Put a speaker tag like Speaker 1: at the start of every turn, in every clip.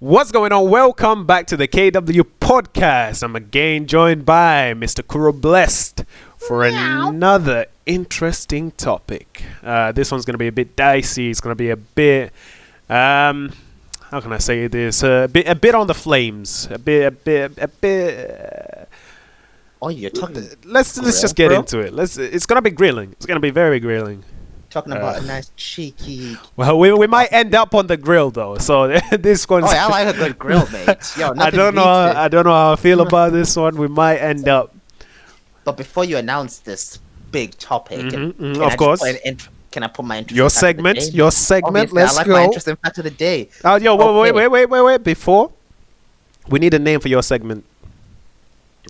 Speaker 1: What's going on? Welcome back to the KW podcast. I'm again joined by Mr. Kuro Blessed for another interesting topic. This one's going to be a bit dicey. It's going to be a bit, how can I say this? A bit on the flames. A bit.
Speaker 2: Oh, you're talking.
Speaker 1: Let's just get into it. It's going to be grilling. It's going to be very grilling.
Speaker 2: Talking about a nice cheeky.
Speaker 1: Well, we might end up on the grill though, so this one's.
Speaker 2: Oh, I like a good grill, mate. Yo,
Speaker 1: I don't know. I don't know how I feel about this one. We might end up.
Speaker 2: But before you announce this big topic,
Speaker 1: of course,
Speaker 2: can I put my interest?
Speaker 1: Your segment.
Speaker 2: Obviously,
Speaker 1: Let's
Speaker 2: I like
Speaker 1: go.
Speaker 2: my interesting fact of the day.
Speaker 1: Yo, wait. Before, we need a name for your segment.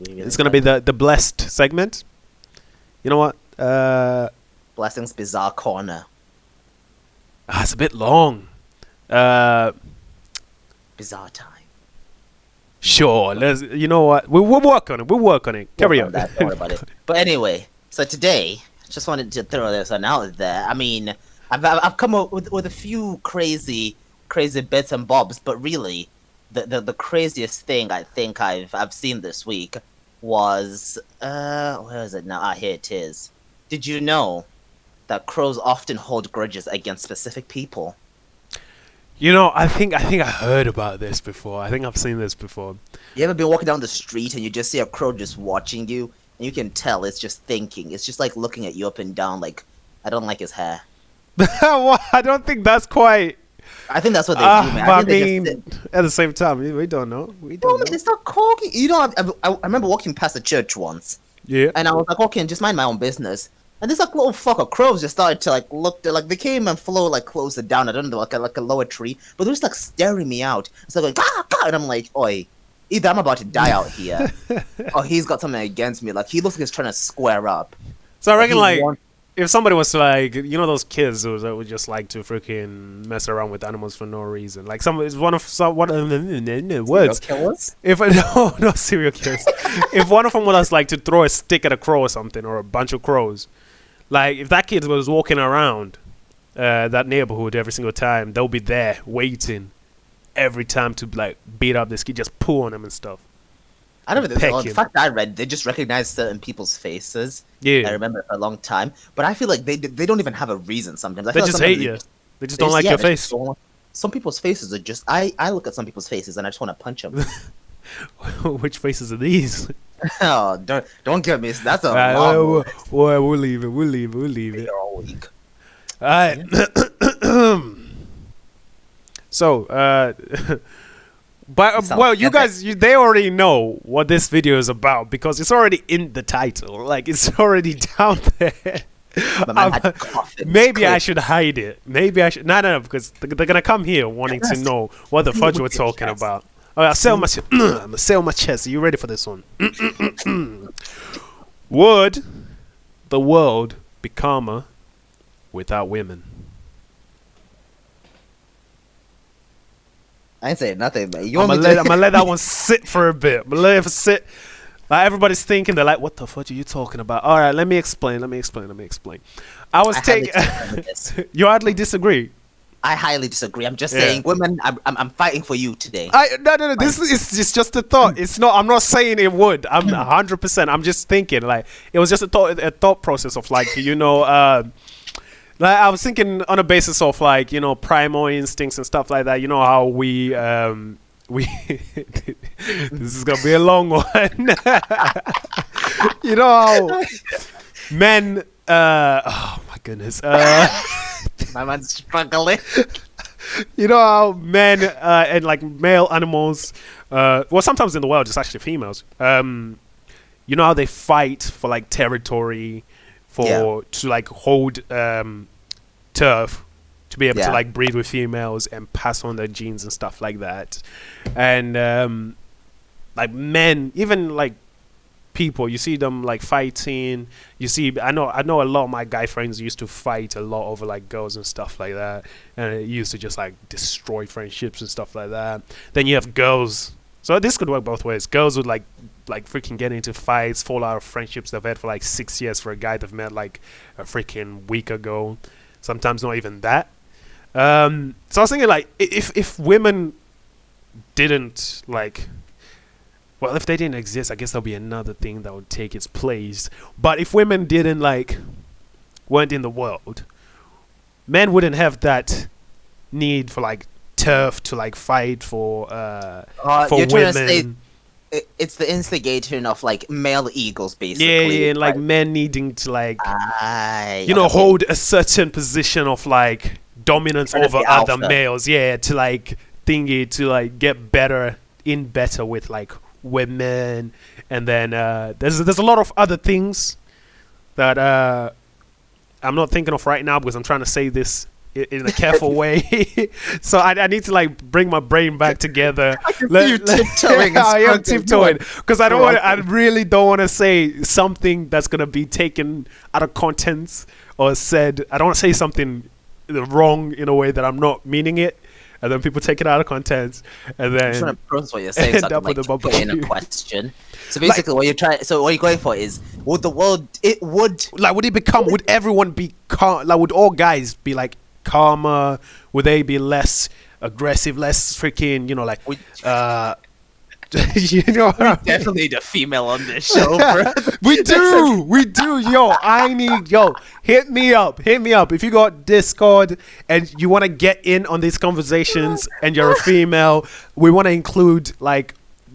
Speaker 2: Really
Speaker 1: it's gonna be the blessed segment. You know what?
Speaker 2: Blessings Bizarre Corner.
Speaker 1: It's a bit long.
Speaker 2: Bizarre time.
Speaker 1: Sure. Let's. You know what? We'll work on it. Carry on.
Speaker 2: Don't worry about it. But anyway, so today, just wanted to throw this one out there. I mean, I've come up with a few crazy bits and bobs, but really, the craziest thing I think I've seen this week was where is it now? Here it is. Did you know that crows often hold grudges against specific people?
Speaker 1: You know, I think I heard about this before. I think I've seen this before.
Speaker 2: You ever been walking down the street and you just see a crow just watching you, and you can tell it's just thinking. It's just like looking at you up and down, like, I don't like his hair.
Speaker 1: Well, I don't think that's quite.
Speaker 2: I think that's what they do, man.
Speaker 1: I mean, at the same time, we don't know.
Speaker 2: They start talking. You know, I remember walking past a church once.
Speaker 1: Yeah.
Speaker 2: And I was like, okay, just mind my own business. And this like little flock of crows just started to like look. They came and flew like closer down. I don't know, like a lower tree, but they're just like staring me out. So going, and I'm like, oi, either I'm about to die out here, or he's got something against me. Like he looks like he's trying to square up.
Speaker 1: So I reckon if somebody was to those kids that would just like to freaking mess around with animals for no reason, like one of the words.
Speaker 2: Killers?
Speaker 1: If no serial killers. If one of them was like to throw a stick at a crow or something, or a bunch of crows, like if that kid was walking around that neighborhood every single time, they'll be there waiting every time to like beat up this kid, just pull on him and stuff.
Speaker 2: I don't know. The fact I read, they just recognize certain people's faces.
Speaker 1: Yeah,
Speaker 2: I remember it for a long time, but I feel like they don't even have a reason. Sometimes
Speaker 1: they just hate you. They just don't like your face.
Speaker 2: Some people's faces are just. I look at some people's faces and I just want to punch them.
Speaker 1: Which faces are these?
Speaker 2: Oh, don't get me. That's a long
Speaker 1: we'll leave it.
Speaker 2: They're all weak.
Speaker 1: All right. So, but you guys, they already know what this video is about because it's already in the title. Like it's already down there. Maybe I should hide it. Maybe I should. No, because they're gonna come here wanting to know what the fudge we're talking about. Oh, I'll sell my chest. I'm gonna sell my chest. Are you ready for this one? Would the world be calmer without women?
Speaker 2: I ain't saying nothing, man.
Speaker 1: I'm gonna let that one sit for a bit. I'm gonna let it sit. Like everybody's thinking, they're like, "What the fuck are you talking about?" All right, let me explain. I was taking. You hardly disagree.
Speaker 2: I highly disagree. I'm just saying, women. I'm fighting for you today.
Speaker 1: No. This is just a thought. It's not. I'm not saying it would. I'm 100%. I'm just thinking. Like it was just a thought process of like like I was thinking on a basis of like primal instincts and stuff like that. You know how we this is gonna be a long one. You know how men. Oh my goodness.
Speaker 2: My man's struggling.
Speaker 1: You know how men and like male animals. Well, sometimes in the world it's actually females. You know how they fight for like territory. To like hold turf to be able to like breed with females and pass on their genes and stuff like that, and like men, even like people, you see them like fighting. You see, I know a lot of my guy friends used to fight a lot over like girls and stuff like that, and it used to just like destroy friendships and stuff like that. Then you have girls. So this could work both ways. Girls would like freaking get into fights, fall out of friendships they've had for like 6 years for a guy they've met like a freaking week ago. Sometimes not even that. So I was thinking like if women didn't like, well, if they didn't exist, I guess there'll be another thing that would take its place. But if women didn't like weren't in the world, men wouldn't have that need for like turf to like fight for
Speaker 2: you're trying to say
Speaker 1: women.
Speaker 2: it's the instigation of like male egos,
Speaker 1: Yeah,
Speaker 2: basically.
Speaker 1: yeah, and like men needing to like
Speaker 2: Aye,
Speaker 1: you know,
Speaker 2: okay.
Speaker 1: hold a certain position of like dominance
Speaker 2: Trying to
Speaker 1: over
Speaker 2: be
Speaker 1: other
Speaker 2: alpha.
Speaker 1: males. Yeah, to like thingy to like get better with like women, and then there's a lot of other things that I'm not thinking of right now because I'm trying to say this in a careful way. So I need to like bring my brain back together.
Speaker 2: I can see you tiptoeing.
Speaker 1: I am
Speaker 2: and
Speaker 1: tiptoeing because I don't want. I
Speaker 2: struggling.
Speaker 1: really don't want to say something that's gonna be taken out of context or said. I don't want to say something wrong in a way that I'm not meaning it, and then people take it out of context, and
Speaker 2: I'm trying
Speaker 1: then
Speaker 2: to process what you're saying, so I
Speaker 1: end
Speaker 2: can
Speaker 1: up with
Speaker 2: like
Speaker 1: a
Speaker 2: put in a
Speaker 1: barbecue.
Speaker 2: question. So basically, what you're trying, so what you're going for is, would the world, it would,
Speaker 1: Like, would everyone be calm? Like, would all guys be like calmer? Would they be less aggressive, less freaking, like,
Speaker 2: would
Speaker 1: you know?
Speaker 2: definitely need a female on this show, bro.
Speaker 1: We do, hit me up, if you got Discord and you want to get in on these conversations and you're a female. We want to include like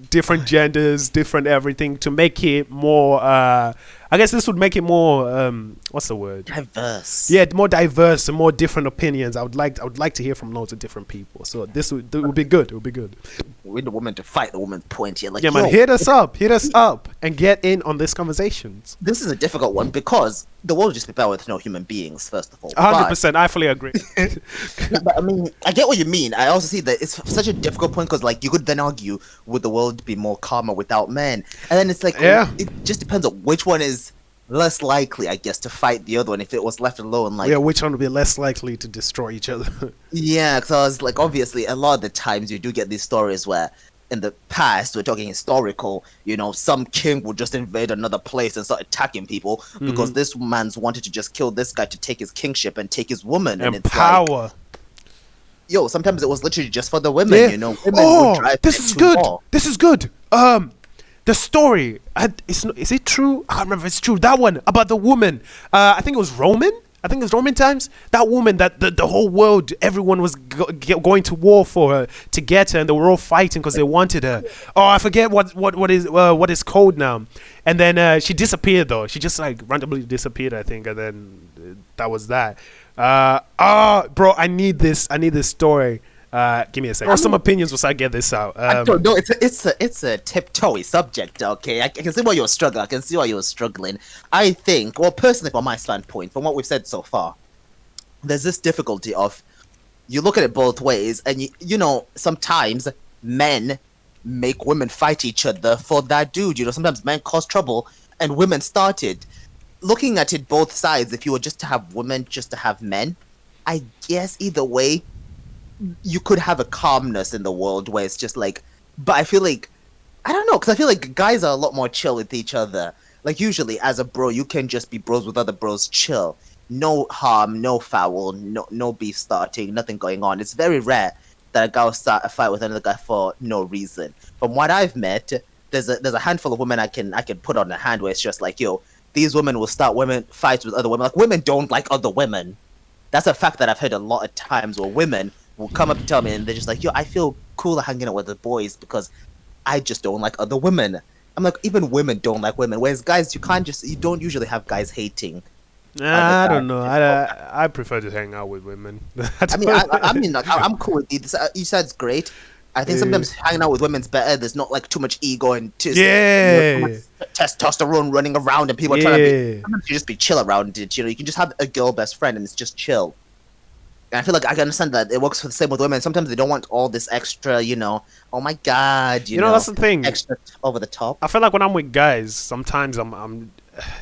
Speaker 1: different genders, different everything to make it more I guess this would make it more what's the word?
Speaker 2: Diverse.
Speaker 1: Yeah, more diverse and more different opinions. I would like to hear from loads of different people. So this would be good. It would be good.
Speaker 2: We need the woman to fight the woman's point here. Like,
Speaker 1: Yeah, man,
Speaker 2: yo,
Speaker 1: hit us up and get in on these conversations.
Speaker 2: this is a difficult one because the world would just be better with no human beings, first of all.
Speaker 1: 100%. I fully agree.
Speaker 2: But I mean, I get what you mean. I also see that it's such a difficult point because, like, you could then argue, would the world be more calmer without men? And then it's like,
Speaker 1: Yeah.
Speaker 2: it just depends on which one is less likely, I guess, to fight the other one if it was left alone. Like,
Speaker 1: Yeah, which one would be less likely to destroy each other?
Speaker 2: yeah, because like obviously a lot of the times you do get these stories where in the past, we're talking historical, some king would just invade another place and start attacking people because this man's wanted to just kill this guy to take his kingship and take his woman. And
Speaker 1: And
Speaker 2: it's
Speaker 1: power.
Speaker 2: like, yo, sometimes it was literally just for the women,
Speaker 1: Yeah.
Speaker 2: women
Speaker 1: Oh,
Speaker 2: would drive
Speaker 1: this
Speaker 2: men
Speaker 1: is
Speaker 2: to
Speaker 1: good.
Speaker 2: war.
Speaker 1: This is good. The story. Is it true? I can't remember if it's true. That one about the woman. I think it was Roman. I think it was Roman times. That woman that the whole world, everyone was going to war for her to get her, and they were all fighting because they wanted her. Oh, I forget what is called now. And then she disappeared though. She just like randomly disappeared, I think, and then that was that. Bro, I need this story. Give me a second. Or some opinions once I get this out.
Speaker 2: I don't know. It's a tiptoey subject. Okay, I can see why you're struggling. I can see why you're struggling. I think, well, personally, from my standpoint, from what we've said so far, there's this difficulty of you look at it both ways, and sometimes men make women fight each other for that dude. Sometimes men cause trouble, and women started. Looking at it both sides, if you were just to have women, just to have men, I guess either way, you could have a calmness in the world where it's just like, but I feel like, I don't know, because I feel like guys are a lot more chill with each other. Like usually as a bro, you can just be bros with other bros, chill. No harm, no foul, no beef starting, nothing going on. It's very rare that a guy will start a fight with another guy for no reason. From what I've met, there's a handful of women I can put on a hand where it's just like, yo, these women will start fights with other women. Like women don't like other women. That's a fact that I've heard a lot of times where women will come up and tell me, and they're just like, yo, I feel cooler hanging out with the boys because I just don't like other women. I'm like, even women don't like women, whereas guys, you don't usually have guys hating.
Speaker 1: I don't know. I prefer to hang out with women.
Speaker 2: I'm cool with you. You said it's great. I think sometimes hanging out with women's better. There's not like too much ego and too much testosterone running around, and people are trying to be. Sometimes you just be chill around it. You can just have a girl best friend, and it's just chill. And I feel like I can understand that it works for the same with women. Sometimes they don't want all this extra, oh my god, you know,
Speaker 1: that's the thing.
Speaker 2: Extra over the top.
Speaker 1: I feel like when I'm with guys, sometimes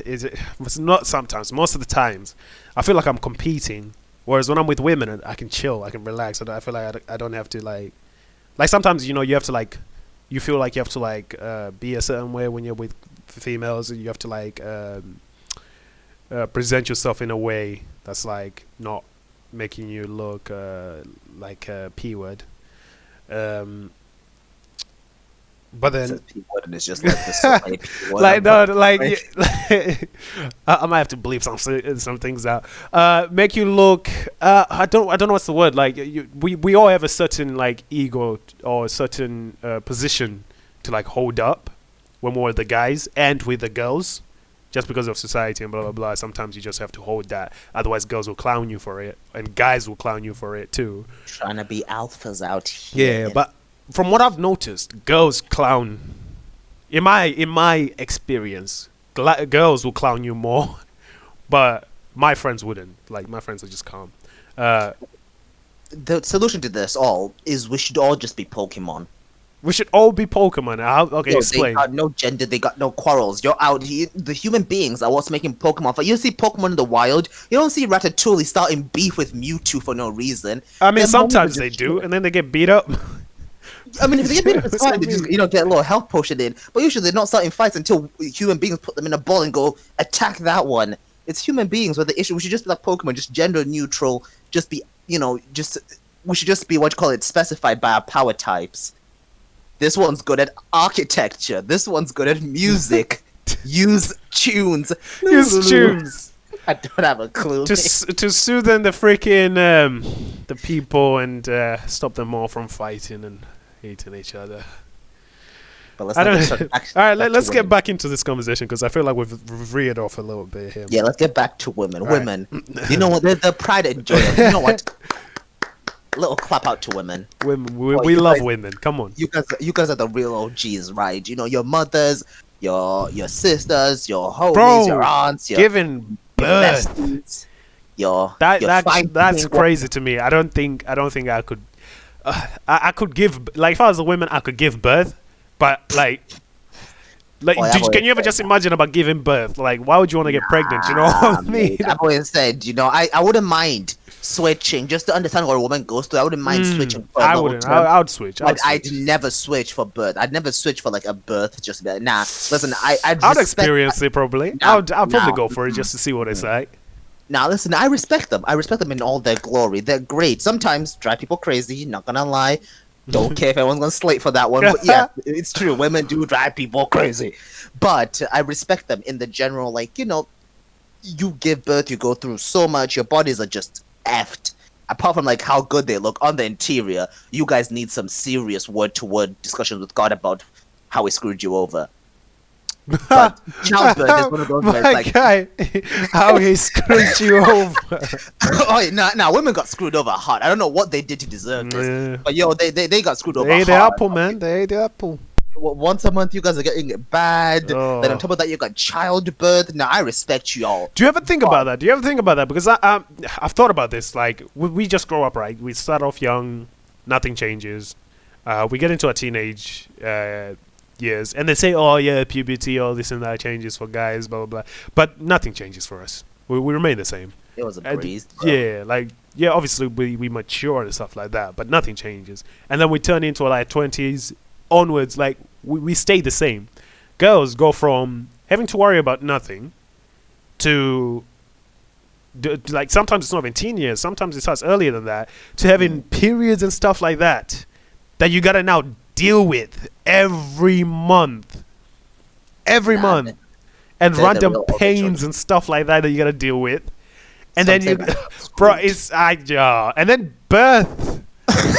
Speaker 1: it's not sometimes, most of the times, I feel like I'm competing. Whereas when I'm with women, I can chill, I can relax. I feel like I don't have to like sometimes, you have to like, you feel like you have to like be a certain way when you're with females, and you have to like present yourself in a way that's like not making you look like a P word. But
Speaker 2: It
Speaker 1: then,
Speaker 2: says P word and it's just like this so many P word.
Speaker 1: like no, like
Speaker 2: Right.
Speaker 1: I might have to bleep some things out. Make you look. I don't know what's the word. Like we all have a certain like ego or a certain position to like hold up when we're with the guys and with the girls. Just because of society and blah blah blah. Sometimes you just have to hold that. Otherwise, girls will clown you for it, and guys will clown you for it too.
Speaker 2: Trying to be alphas out here.
Speaker 1: Yeah, but from what I've noticed, girls clown. In my experience, girls will clown you more, but my friends wouldn't. Like my friends are just calm. Uh,
Speaker 2: The solution to this all is we should all just be Pokemon.
Speaker 1: we should all be Pokemon. Okay,
Speaker 2: Yo, they
Speaker 1: explain.
Speaker 2: got no gender, they got no quarrels. You're out here. The human beings are what's making Pokemon. You see Pokemon in the wild, you don't see Ratatouille starting beef with Mewtwo for no reason.
Speaker 1: I mean,
Speaker 2: Their
Speaker 1: sometimes
Speaker 2: moments are
Speaker 1: they
Speaker 2: just
Speaker 1: do,
Speaker 2: shit.
Speaker 1: and then they get beat up.
Speaker 2: I mean, if they get beat up, it's
Speaker 1: That's what
Speaker 2: fine.
Speaker 1: I
Speaker 2: They just,
Speaker 1: mean.
Speaker 2: get a little health potion in. But usually they're not starting fights until human beings put them in a ball and go attack that one. It's human beings with the issue. We should just be like Pokemon, just gender neutral. Just be, just we should just be what you call it, specified by our power types. This one's good at architecture. This one's good at music. Use tunes.
Speaker 1: Use tunes
Speaker 2: I don't have a clue.
Speaker 1: to soothe the freaking the people and stop them all from fighting and hating each other.
Speaker 2: But let's
Speaker 1: I
Speaker 2: not
Speaker 1: don't.
Speaker 2: get started
Speaker 1: All right, let's get back into this conversation because I feel like we've veered off a little bit here.
Speaker 2: Yeah, let's get back to women.
Speaker 1: Right.
Speaker 2: Women, you know what? They're the pride and joy. You know what? Little clap out to women.
Speaker 1: Women,
Speaker 2: Oh,
Speaker 1: we
Speaker 2: you
Speaker 1: love
Speaker 2: guys-
Speaker 1: women. Come on.
Speaker 2: You guys are the real OGs, right? You know, your mothers, your sisters, your homies,
Speaker 1: Bro,
Speaker 2: your aunts, your
Speaker 1: Giving birth.
Speaker 2: besties, your
Speaker 1: That's
Speaker 2: fine
Speaker 1: that's
Speaker 2: people.
Speaker 1: crazy to me. I don't think I could. I could give like if I was a woman, I could give birth, but like. Like,
Speaker 2: Oh, I've
Speaker 1: can
Speaker 2: always
Speaker 1: you ever
Speaker 2: said
Speaker 1: just imagine about giving birth? Like, why would you want to get pregnant? You know what I mean?
Speaker 2: Mate, I've always said, I wouldn't mind switching just to understand what a woman goes through. I wouldn't mind switching for a
Speaker 1: I
Speaker 2: little
Speaker 1: wouldn't.
Speaker 2: term.
Speaker 1: I would switch.
Speaker 2: But
Speaker 1: I'd
Speaker 2: I'd never switch for birth. I'd never switch for like a birth. Just to be like, nah. Listen, I'd
Speaker 1: I'd
Speaker 2: respect-
Speaker 1: experience it probably.
Speaker 2: Nah,
Speaker 1: I'd probably
Speaker 2: nah.
Speaker 1: go for it just to see what it's like.
Speaker 2: Now, listen, I respect them. I respect them in all their glory. They're great. Sometimes drive people crazy. Not gonna lie. Don't care if everyone's gonna slate for that one. But yeah, it's true. Women do drive people crazy. But I respect them in the general. Like, you give birth, you go through so much. Your bodies are just effed. Apart from like how good they look on the interior, you guys need some serious word-to-word discussions with God about how he screwed you over. But childbirth is one of those where it's
Speaker 1: My
Speaker 2: like,
Speaker 1: guy, how he screwed you over.
Speaker 2: oh, nah, women got screwed over hard. I don't know what they did to deserve this.
Speaker 1: Yeah.
Speaker 2: But yo, they got screwed over
Speaker 1: They ate the
Speaker 2: hard.
Speaker 1: apple, man. They ate the apple.
Speaker 2: Once a month, you guys are getting it bad.
Speaker 1: Oh.
Speaker 2: Then on top of that, you got childbirth. Now, I respect you all.
Speaker 1: Do you ever think about that? Because I've thought about this. Like, we just grow up, right? We start off young, nothing changes. We get into our teenage years, and they say, "Oh yeah, puberty, all this and that changes for guys, blah blah blah." But nothing changes for us. We remain the same.
Speaker 2: It was a
Speaker 1: And
Speaker 2: breeze. bro.
Speaker 1: yeah, obviously we mature and stuff like that, but nothing changes. And then we turn into like 20s onwards, like we stay the same. Girls go from having to worry about nothing to like sometimes it's not even teen years, sometimes it starts earlier than that, to having periods and stuff like that you gotta now deal with every month,
Speaker 2: Nah,
Speaker 1: and
Speaker 2: they're the
Speaker 1: random
Speaker 2: real older
Speaker 1: pains
Speaker 2: children.
Speaker 1: and stuff like that you gotta deal with. And
Speaker 2: Some
Speaker 1: then you,
Speaker 2: say
Speaker 1: bro, it's and then birth.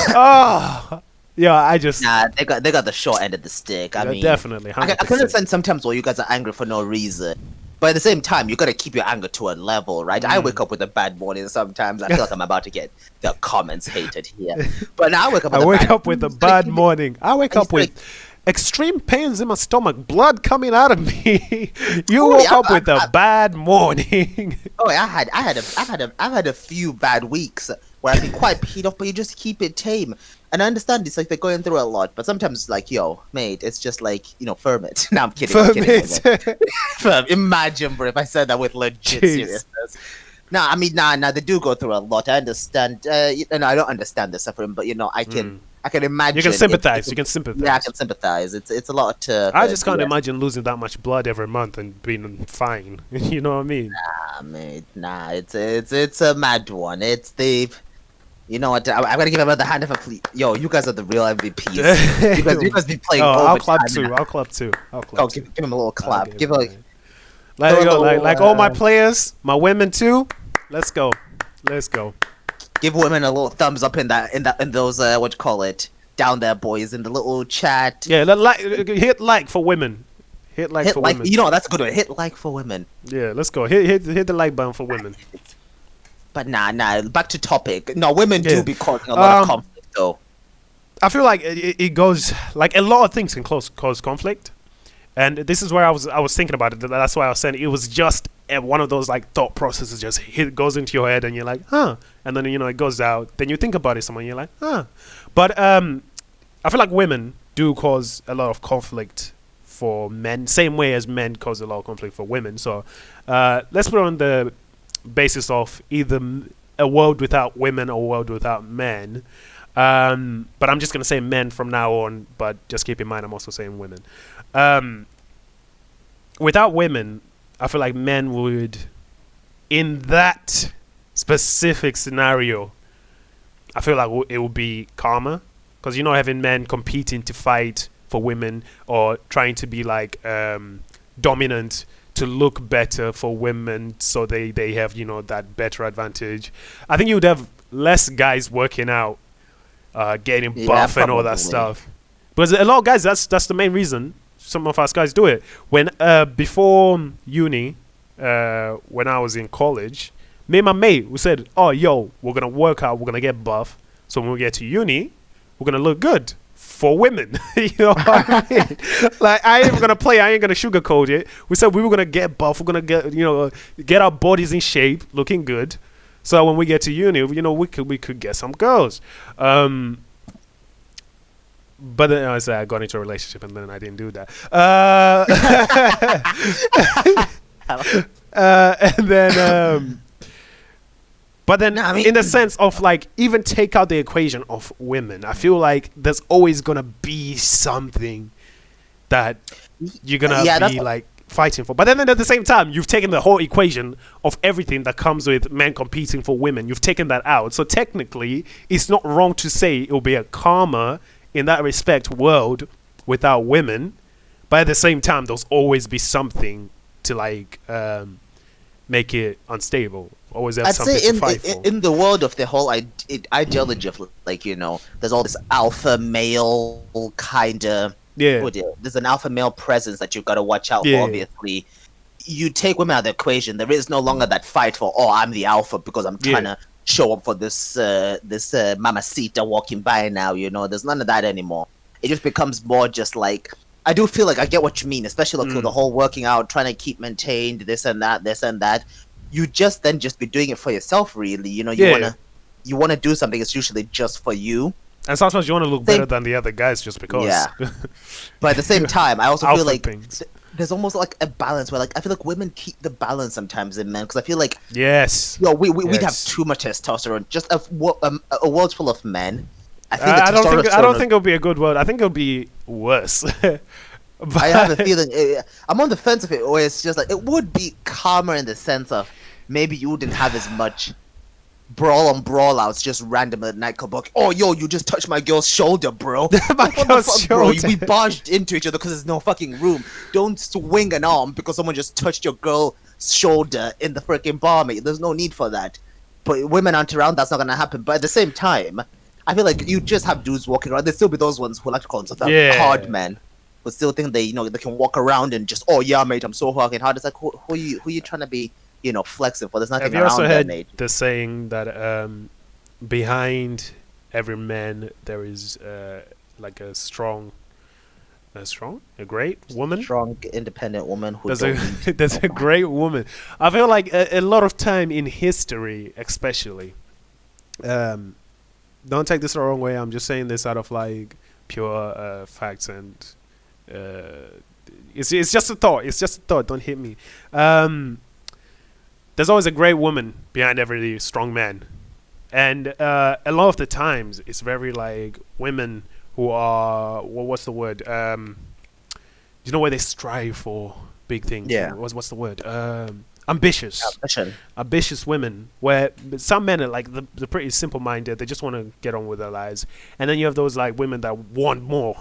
Speaker 1: Oh, yeah, I just
Speaker 2: Nah, they got the short end of the stick. I
Speaker 1: yeah,
Speaker 2: mean,
Speaker 1: definitely.
Speaker 2: I can
Speaker 1: 100%.
Speaker 2: understand sometimes why you guys are angry for no reason. But at the same time, you gotta keep your anger to a level, right? I wake up with a bad morning sometimes. I feel like I'm about to get the comments hated here. But now I wake up with
Speaker 1: I
Speaker 2: a
Speaker 1: wake
Speaker 2: bad
Speaker 1: up with a
Speaker 2: You gotta
Speaker 1: bad
Speaker 2: keep it-
Speaker 1: morning. I wake
Speaker 2: and
Speaker 1: up
Speaker 2: you gotta-
Speaker 1: with extreme pains in my stomach, blood coming out of me. You
Speaker 2: Oh,
Speaker 1: woke
Speaker 2: yeah,
Speaker 1: up with a bad morning.
Speaker 2: Oh, I've had a few bad weeks where I've been quite peed off, but you just keep it tame. And I understand it's like they're going through a lot, but sometimes it's like, yo, mate, it's just like, firm it. No, I'm kidding. I'm kidding. Firm. Imagine, bro, if I said that with legit
Speaker 1: Jeez.
Speaker 2: seriousness. Nah, I mean, nah, they do go through a lot. I understand. And I don't understand the suffering, but I can imagine.
Speaker 1: You can sympathize. You can sympathize.
Speaker 2: Yeah, I can sympathize. It's a lot to.
Speaker 1: I just can't
Speaker 2: yeah.
Speaker 1: imagine losing that much blood every month and being fine. You know what I mean?
Speaker 2: Nah, mate, nah, it's a mad one. It's the You know what? I'm gonna give him another hand if I please. Yo, you guys are the real MVPs. You guys be playing
Speaker 1: I'll clap
Speaker 2: overtime.
Speaker 1: too. I'll clap too.
Speaker 2: Oh, give him a little clap.
Speaker 1: Okay,
Speaker 2: Give
Speaker 1: fine.
Speaker 2: like
Speaker 1: Like,
Speaker 2: throw a
Speaker 1: yo,
Speaker 2: little,
Speaker 1: like all my players, my women too. Let's go. Let's go.
Speaker 2: give women a little thumbs up in those what you call it down there, boys, in the little chat.
Speaker 1: Yeah, hit like for women. Hit like
Speaker 2: Hit
Speaker 1: for
Speaker 2: like,
Speaker 1: women.
Speaker 2: you know, that's a good one. Hit like for women.
Speaker 1: Yeah, let's go. Hit the like button for women.
Speaker 2: But nah. Back to topic. No, women
Speaker 1: Yeah.
Speaker 2: do be causing a lot of conflict, though.
Speaker 1: I feel like it goes like a lot of things can cause conflict, and this is where I was thinking about it. That's why I was saying it was just one of those like thought processes just goes into your head, and you're like, huh, and then it goes out. Then you think about it, and you're like, huh. But I feel like women do cause a lot of conflict for men, same way as men cause a lot of conflict for women. So let's put it on the basis of either a world without women or a world without men. But I'm just gonna say men from now on. But just keep in mind, I'm also saying women. Without women, I feel like men would, in that specific scenario, I feel like it would be calmer, because having men competing to fight for women or trying to be like dominant to look better for women, so they have that better advantage. I think you would have less guys working out, getting buff and all that stuff. Because a lot of guys, that's the main reason some of us guys do it. When before uni, when I was in college, me and my mate, we said, oh yo, we're gonna work out, we're gonna get buff, so when we get to uni, we're gonna look good for women. You know what I mean? Like, I ain't even gonna play, I ain't gonna sugarcoat it. We said we were gonna get buff, we're gonna get our bodies in shape, looking good, so when we get to uni, we could get some girls. But then I said I got into a relationship, and then I didn't do that. And then but then,
Speaker 2: No, I mean,
Speaker 1: in the sense of like, even take out the equation of women, I feel like there's always gonna be something that you're gonna be like fighting for. But then at the same time, you've taken the whole equation of everything that comes with men competing for women. You've taken that out. So technically, it's not wrong to say it will be a calmer, in that respect, world without women. But at the same time, there'll always be something to like make it unstable. Always have something to fight for.
Speaker 2: In the world of the whole ideology of, like, there's all this alpha male kind of, there's an alpha male presence that you've got to watch out for. Obviously, you take women out of the equation, there is no longer that fight for, oh, I'm the alpha because I'm trying to show up for this mamacita walking by now. There's none of that anymore. It just becomes more just like, I do feel like I get what you mean, especially like the whole working out, trying to keep maintained, this and that. You just be doing it for yourself, really. You wanna do something. It's usually just for you.
Speaker 1: And sometimes you want to look better than the other guys just because. Yeah.
Speaker 2: But at the same time, I also feel like there's almost like a balance where, like, I feel like women keep the balance sometimes in men, because I feel like we'd have too much testosterone. Just a world full of men. I
Speaker 1: don't think it'll be a good world. I think it'll be worse.
Speaker 2: But I have a feeling I'm on the fence of it, where it's just like it would be calmer in the sense of maybe you wouldn't have as much brawl on brawl outs just random at nightclub. Like, oh yo, you just touched my girl's shoulder, bro. Bro, we barged into each other because there's no fucking room. Don't swing an arm because someone just touched your girl's shoulder in the freaking bar, mate. There's no need for that. But women aren't around, that's not gonna happen. But at the same time, I feel like you just have dudes walking around. There'll still be those ones who like to call themselves hard men, but still think they can walk around and just, oh yeah, mate, I'm so fucking hard. It's like, who are you trying to be, flexing for? There's nothing around there, mate.
Speaker 1: Have you also heard the saying that behind every man there is like a great woman,
Speaker 2: strong, independent woman who
Speaker 1: there's a great woman. I feel like a lot of time in history, especially. Don't take this the wrong way. I'm just saying this out of like pure facts, and it's just a thought. It's just a thought. Don't hit me. There's always a great woman behind every strong man, and a lot of the times it's very like women who are what's the word? Where they strive for big things.
Speaker 2: Yeah.
Speaker 1: What's the word? ambitious,
Speaker 2: Ambition.
Speaker 1: ambitious women. Where some men are like they're pretty simple minded. They just want to get on with their lives, and then you have those like women that want more,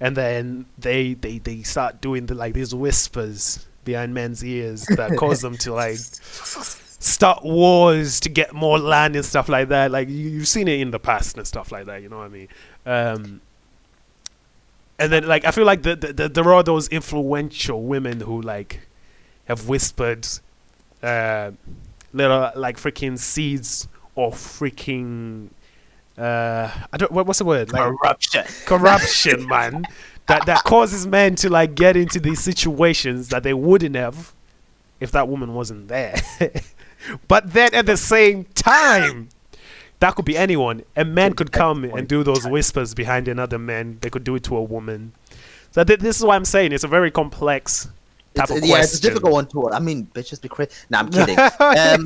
Speaker 1: and then they start doing these whispers behind men's ears that cause them to like start wars to get more land and stuff like that. Like you've seen it in the past and stuff like that. You know what I mean? And then like I feel like there are those influential women who like have whispered little like freaking seeds or freaking I don't what's the word, like corruption man, that causes men to like get into these situations that they wouldn't have if that woman wasn't there. But then at the same time, that could be anyone. A man could come and do those whispers behind another man. They could do it to a woman. So this is what I'm saying. It's a very complex type of question.
Speaker 2: Yeah, it's a difficult one to. I mean, bitches be crazy. Nah, I'm kidding. Yeah,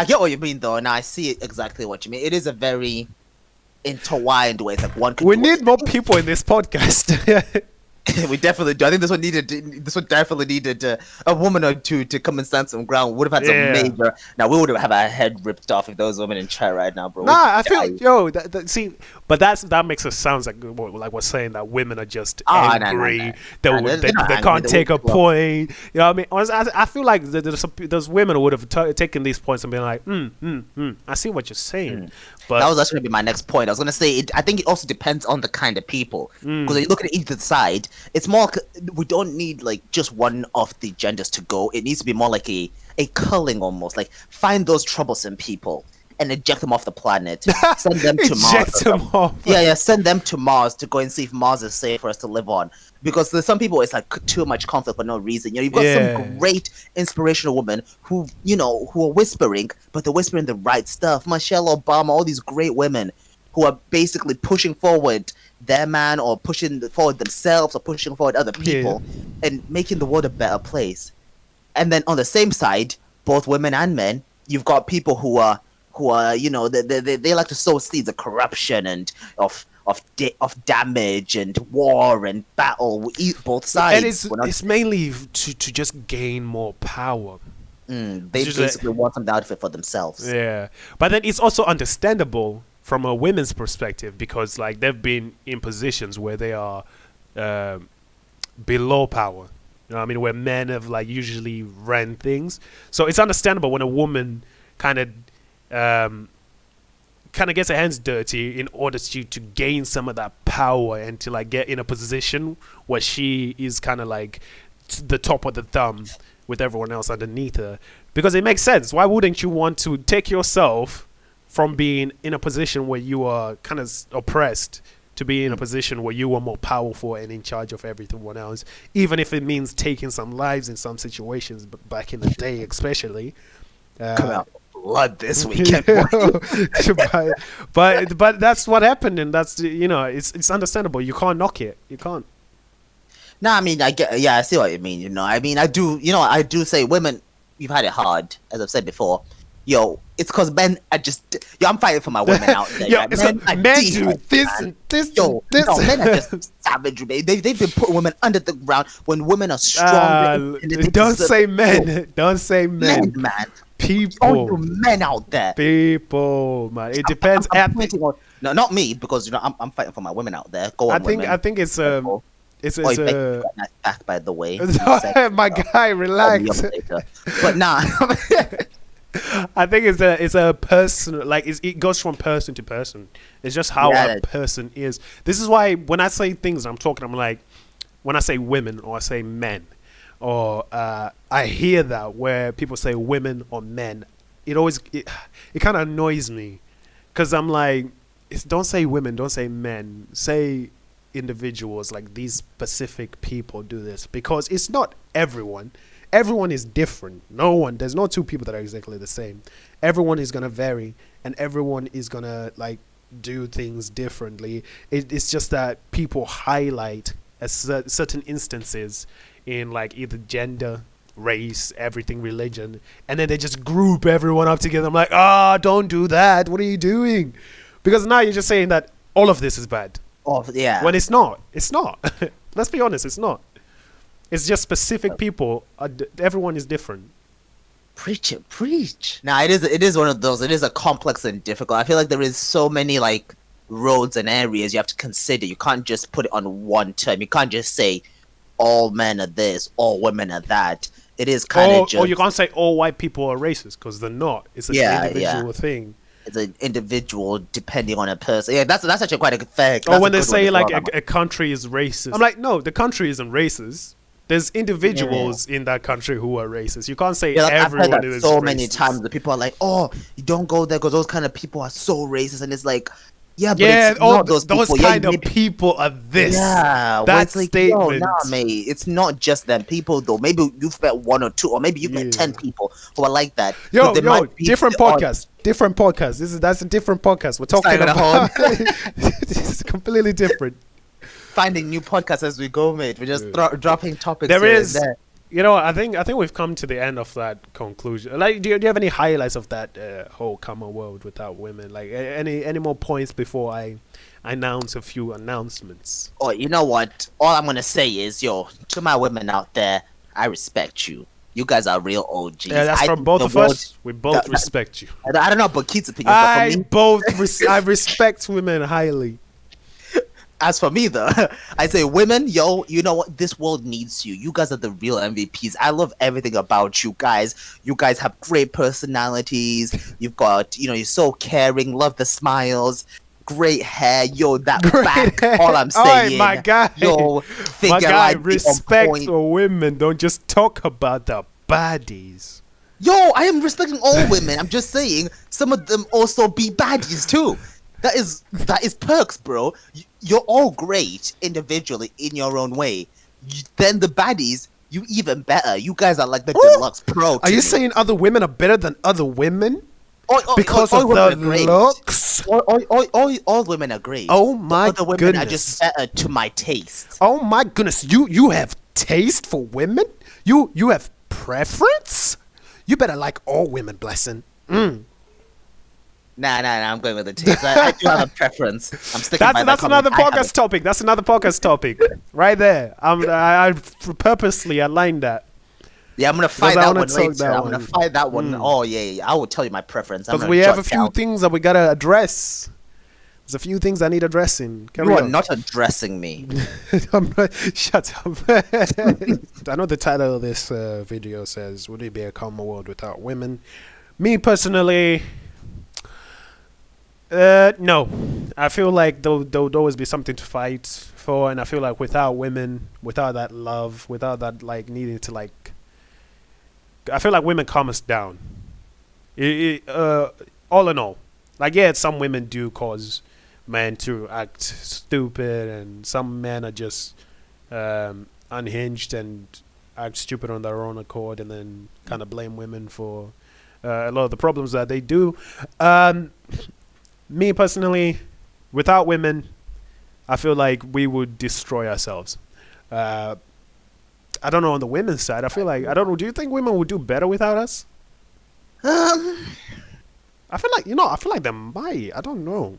Speaker 2: I get what you mean though, and I see exactly what you mean. It is a very intertwined way. It's like one.
Speaker 1: We need more people in this podcast.
Speaker 2: We definitely do. I think this one definitely needed a woman or two to come and stand some ground. Would have had some major. Now we would have our head ripped off if those women in chat right now, bro.
Speaker 1: Nah, I feel see, but that makes us sound like we're saying that women are just angry. They can't take a point. You know what I mean? Honestly, I feel like there's women who would have taken these points and been like, I see what you're saying. But
Speaker 2: that was actually going to be my next point. I was going to say, I think it also depends on the kind of people. Because when you look at either side, it's more, we don't need like just one of the genders to go. It needs to be more like a culling almost. Like find those troublesome people and eject them off the planet. Send them to Mars. Yeah, send them to Mars to go and see if Mars is safe for us to live on. Because there's some people, it's like too much conflict for no reason. You know, you've got some great inspirational women who are whispering, but they're whispering the right stuff. Michelle Obama, all these great women who are basically pushing forward their man or pushing forward themselves or pushing forward other people and making the world a better place. And then on the same side, both women and men, you've got people who are they like to sow seeds of corruption and of damage and war and battle. We eat both sides.
Speaker 1: And it's mainly to just gain more power.
Speaker 2: They basically want some outfit for themselves.
Speaker 1: Yeah, but then it's also understandable from a women's perspective because like they've been in positions where they are below power. You know what I mean? Where men have like usually ran things. So it's understandable when a woman kind of gets her hands dirty in order to gain some of that power and to like get in a position where she is kind of like the top of the thumb with everyone else underneath her. Because it makes sense. Why wouldn't you want to take yourself from being in a position where you are kind of oppressed to be in a position where you are more powerful and in charge of everyone else, even if it means taking some lives in some situations, but back in the day especially.
Speaker 2: Come out blood this weekend.
Speaker 1: but that's what happened, and that's it's understandable. You can't knock it. You can't.
Speaker 2: No, I mean I see what you mean. I mean I do say women, you've had it hard, as I've said before. It's because men are just. I'm fighting for my women out there.
Speaker 1: Men do this and this.
Speaker 2: Men are just savage. They've been putting women under the ground when women are strong.
Speaker 1: Don't say men. Don't say men.
Speaker 2: Man.
Speaker 1: People.
Speaker 2: Don't do men out there.
Speaker 1: People, man. It depends.
Speaker 2: No, not me, because I'm fighting for my women out there. Go on,
Speaker 1: I think it's
Speaker 2: back, by the way.
Speaker 1: My guy, relax.
Speaker 2: But nah.
Speaker 1: I think it's a person, like it goes from person to person. It's just how a person is. This is why when I say things I'm like, when I say women or I say men, or I hear that where people say women or men, it kind of annoys me, because I'm like, don't say women, don't say men, say individuals, like these specific people do this, because it's not everyone. Everyone is different. There's no two people that are exactly the same. Everyone is going to vary, and everyone is going to like do things differently. It's just that people highlight certain instances in like either gender, race, everything, religion, and then they just group everyone up together. I'm like, don't do that. What are you doing? Because now you're just saying that all of this is bad.
Speaker 2: Oh, yeah.
Speaker 1: When it's not. It's not. Let's be honest, it's not. It's just specific people. Everyone is different.
Speaker 2: Preach it, preach. Now it is one of those. It is a complex and difficult. I feel like there is so many like roads and areas you have to consider. You can't just put it on one term. You can't just say all men are this, all women are that. It is kind of just.
Speaker 1: Or you can't say all white people are racist because they're not. It's an individual thing.
Speaker 2: It's an individual depending on a person. Yeah, that's actually quite a fair.
Speaker 1: Or when they say like a country is racist, I'm like, no, the country isn't racist. There's individuals in that country who are racist. You can't say everyone
Speaker 2: I've heard that
Speaker 1: is
Speaker 2: so
Speaker 1: racist.
Speaker 2: many times. The people are like, "Oh, you don't go there because those kind of people are so racist," and it's like, yeah, but it's not those people.
Speaker 1: Those kind of people are this.
Speaker 2: Yeah,
Speaker 1: that
Speaker 2: like,
Speaker 1: statement.
Speaker 2: Nah, mate, it's not just them people though. Maybe you've met one or two, or maybe you've met 10 people who are like that.
Speaker 1: Yo, different podcast. Different podcast. That's a different podcast. We're talking about. This is completely different.
Speaker 2: Finding new podcasts as we go, mate. We're just dropping topics.
Speaker 1: There. You know, I think we've come to the end of that conclusion. Like, do you have any highlights of that whole common world without women? Like, any more points before I announce a few announcements?
Speaker 2: Oh, you know what? All I'm gonna say is, yo, to my women out there, I respect you. You guys are real OGs.
Speaker 1: Yeah, that's from both of us. We both respect you.
Speaker 2: I don't know about Keith's opinion.
Speaker 1: I respect women highly.
Speaker 2: As for me, though, I say, women, yo, you know what? This world needs you. You guys are the real MVPs. I love everything about you guys. You guys have great personalities. You've got, you're so caring. Love the smiles. Great hair. Yo, that back. Hair. All I'm saying.
Speaker 1: Oh, my guy.
Speaker 2: Yo,
Speaker 1: my guy, respect for women. Don't just talk about the baddies.
Speaker 2: Yo, I am respecting all women. I'm just saying, some of them also be baddies, too. That is perks, bro. You're all great individually in your own way. Then the baddies, you even better. You guys are like the deluxe pro.
Speaker 1: Are you saying other women are better than other women? Because of the looks?
Speaker 2: All women are great.
Speaker 1: Oh my goodness.
Speaker 2: Other women are just better to my taste.
Speaker 1: Oh my goodness. You have taste for women? You have preference? You better like all women, blessing.
Speaker 2: Nah, I'm going with the taste. I do have a preference. I'm sticking by that.
Speaker 1: That's another podcast topic. That's another podcast topic. Right there. I purposely aligned that.
Speaker 2: Yeah, I'm going to find that one later. I'm going to find that one. Oh, yeah. I will tell you my preference.
Speaker 1: Because we have a few things that we got to address. There's a few things that need addressing.
Speaker 2: You are not addressing me.
Speaker 1: Shut up. I know the title of this video says, would it be a common world without women? Me, personally... no. I feel like there'll always be something to fight for, and I feel like without women, without that love, without that like needing to like, I feel like women calm us down. All in all, like some women do cause men to act stupid, and some men are just unhinged and act stupid on their own accord, and then kind of blame women for a lot of the problems that they do. Me personally, without women, I feel like we would destroy ourselves. I don't know on the women's side. I feel like, I don't know. Do you think women would do better without us? I feel like I feel like they might. I don't know.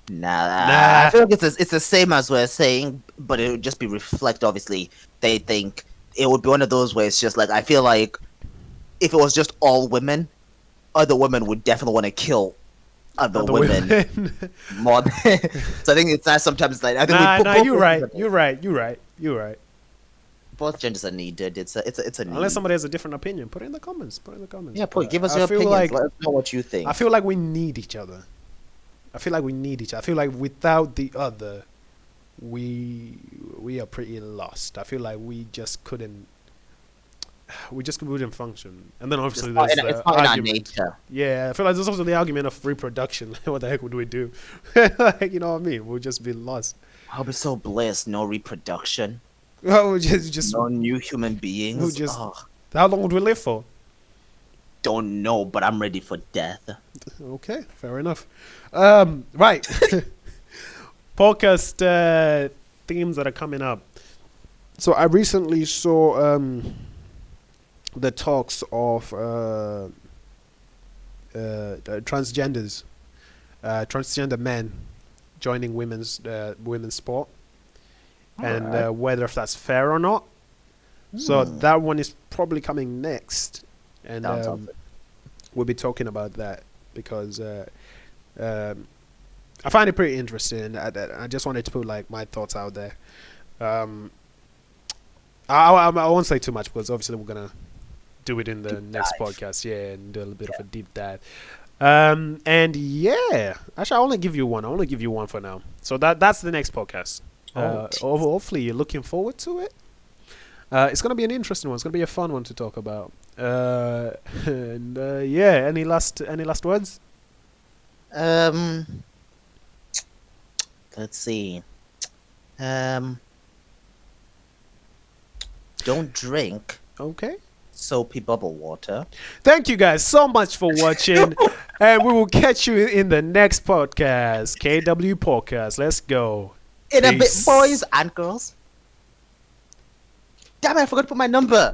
Speaker 2: Nah. I feel like it's the same as we're saying, but it would just be reflect. Obviously, they think it would be one of those where it's just like, I feel like if it was just all women, other women would definitely want to kill other women more than, so I think it's not sometimes like, I think
Speaker 1: you're right.
Speaker 2: Both genders are needed. It's a need.
Speaker 1: Unless somebody has a different opinion, put it in the comments.
Speaker 2: Yeah, give us your opinions. Let us know what you think.
Speaker 1: I feel like we need each other. I feel like without the other, we are pretty lost. I feel like we just wouldn't function. And then obviously there's
Speaker 2: it's not in our nature.
Speaker 1: Yeah, I feel like there's also the argument of reproduction. What the heck would we do? Like, you know what I mean? We'll just be lost.
Speaker 2: I'll be so blessed. No reproduction.
Speaker 1: Oh, just
Speaker 2: no new human beings.
Speaker 1: How long would we live for?
Speaker 2: Don't know, but I'm ready for death.
Speaker 1: Okay, fair enough. Right. Podcast themes that are coming up. So I recently saw the talks of transgenders, transgender men joining women's sport, and whether if that's fair or not. So that one is probably coming next, and
Speaker 2: Sounds awesome.
Speaker 1: we'll be talking about that because I find it pretty interesting. I just wanted to put like my thoughts out there. I won't say too much because obviously we're gonna do it in the next
Speaker 2: dive.
Speaker 1: podcast, yeah, and do a little bit of a deep dive. And yeah, actually, I only give you one. I only give you one for now. So that's the next podcast. Hopefully, you're looking forward to it. It's gonna be an interesting one. It's gonna be a fun one to talk about. And yeah, any last words?
Speaker 2: Let's see. Don't drink
Speaker 1: Okay.
Speaker 2: soapy bubble water.
Speaker 1: Thank you guys so much for watching, and we will catch you in the next podcast. KW Podcast. Let's go.
Speaker 2: In a bit,
Speaker 1: Peace.
Speaker 2: boys and girls. Damn it, I forgot to put my number.